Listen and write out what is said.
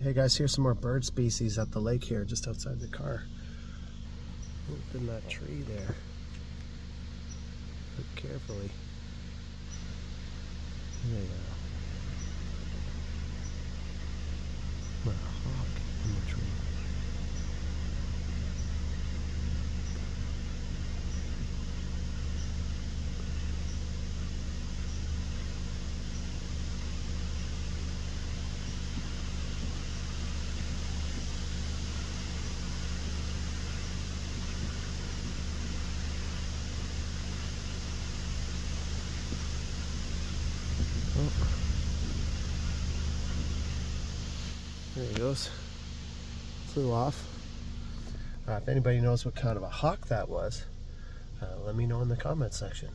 Hey guys, here's some more bird species at the lake here, just outside the car. Up in that tree there. Look carefully. There you go. A hawk in the tree. Oh. There he goes. Flew off. If anybody knows what kind of a hawk that was, let me know in the comment section.